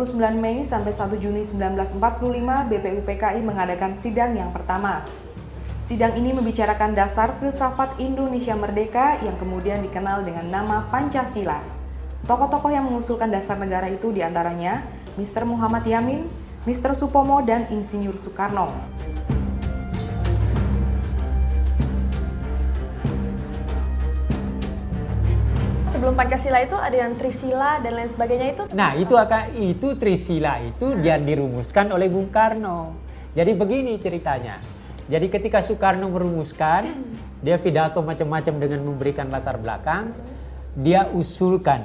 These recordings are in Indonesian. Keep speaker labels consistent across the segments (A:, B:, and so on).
A: 29 Mei sampai 1 Juni 1945, BPUPKI mengadakan sidang yang pertama. Sidang ini membicarakan dasar filsafat Indonesia Merdeka yang kemudian dikenal dengan nama Pancasila. Tokoh-tokoh yang mengusulkan dasar negara itu diantaranya Mr. Muhammad Yamin, Mr. Supomo, dan Insinyur Soekarno.
B: Sebelum Pancasila itu ada yang Trisila dan lain sebagainya itu?
C: Nah, itu Trisila itu dia dirumuskan oleh Bung Karno. Jadi begini ceritanya. Jadi ketika Soekarno merumuskan, dia pidato macam-macam dengan memberikan latar belakang, dia usulkan.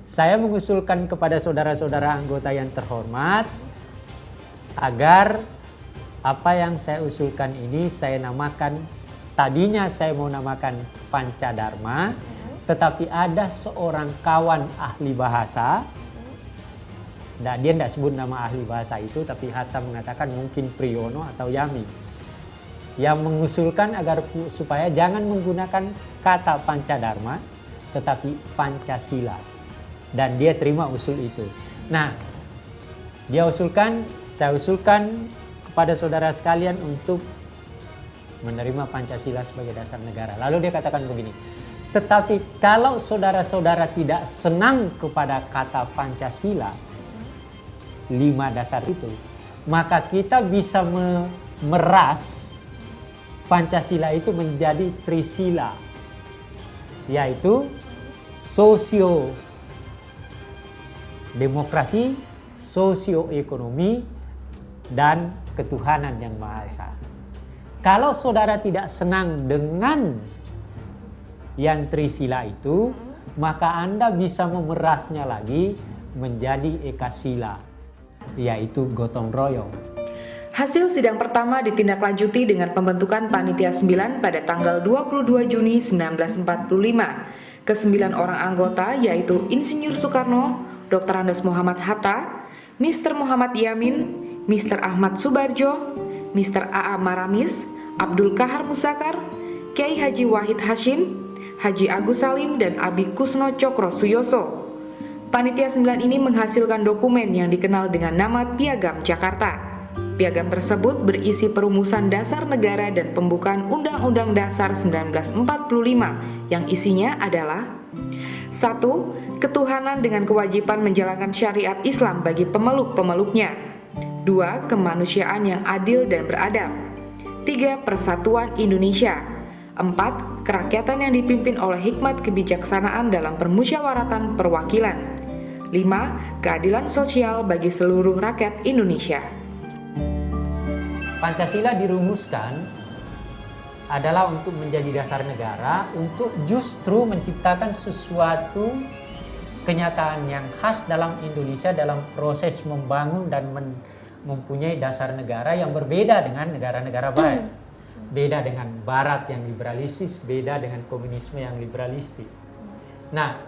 C: Saya mengusulkan kepada saudara-saudara anggota yang terhormat agar apa yang saya usulkan ini saya namakan, tadinya saya mau namakan Pancadharma, tetapi ada seorang kawan ahli bahasa, dia tidak sebut nama ahli bahasa itu, tapi Hatta mengatakan mungkin Priyono atau Yamin, yang mengusulkan agar supaya jangan menggunakan kata Pancadharma, tetapi Pancasila. Dan dia terima usul itu. Nah, saya usulkan kepada saudara sekalian untuk menerima Pancasila sebagai dasar negara. Lalu dia katakan begini, tetapi kalau saudara-saudara tidak senang kepada kata Pancasila, 5 dasar itu, maka kita bisa meras Pancasila itu menjadi Trisila, yaitu demokrasi, sosioekonomi, dan ketuhanan yang Maha Esa. Kalau saudara tidak senang dengan yang Trisila itu, maka Anda bisa memerasnya lagi menjadi Ekasila, yaitu gotong royong.
A: Hasil sidang pertama ditindaklanjuti dengan pembentukan Panitia 9 pada tanggal 22 Juni 1945. Ke-9 orang anggota yaitu Insinyur Soekarno, Dr. Andes Muhammad Hatta, Mr. Muhammad Yamin, Mr. Ahmad Subarjo, Mr. A.A. Maramis, Abdul Kahar Musakar, Kiai Haji Wahid Hashim, Haji Agus Salim, dan Abi Kusno Cokro Suyoso. Panitia 9 ini menghasilkan dokumen yang dikenal dengan nama Piagam Jakarta. Piagam tersebut berisi perumusan dasar negara dan pembukaan Undang-Undang Dasar 1945 yang isinya adalah 1. Ketuhanan dengan kewajiban menjalankan syariat Islam bagi pemeluk-pemeluknya. 2. Kemanusiaan yang adil dan beradab. 3. Persatuan Indonesia. 4. Kerakyatan yang dipimpin oleh hikmat kebijaksanaan dalam permusyawaratan perwakilan. 5. Keadilan sosial bagi seluruh rakyat Indonesia.
C: Pancasila dirumuskan adalah untuk menjadi dasar negara, untuk justru menciptakan sesuatu kenyataan yang khas dalam Indonesia dalam proses membangun dan mempunyai dasar negara yang berbeda dengan negara-negara barat. Beda dengan barat yang liberalistis, beda dengan komunisme yang liberalistik. Nah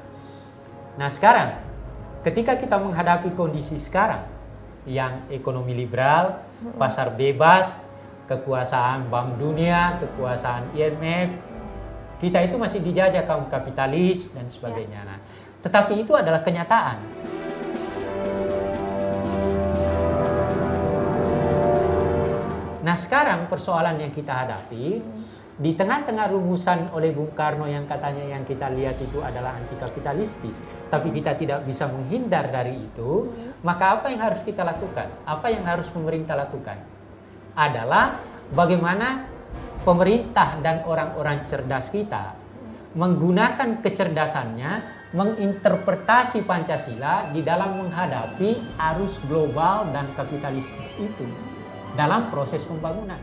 C: sekarang ketika kita menghadapi kondisi sekarang yang ekonomi liberal, pasar bebas, kekuasaan Bank Dunia, kekuasaan IMF, kita itu masih dijajah kaum kapitalis dan sebagainya. Nah, tetapi itu adalah kenyataan. Nah sekarang persoalan yang kita hadapi, di tengah-tengah rumusan oleh Bung Karno yang katanya yang kita lihat itu adalah anti kapitalistis, tapi kita tidak bisa menghindar dari itu, maka apa yang harus kita lakukan? Apa yang harus pemerintah lakukan? Adalah bagaimana pemerintah dan orang-orang cerdas kita menggunakan kecerdasannya, menginterpretasi Pancasila di dalam menghadapi arus global dan kapitalistis itu dalam proses pembangunan.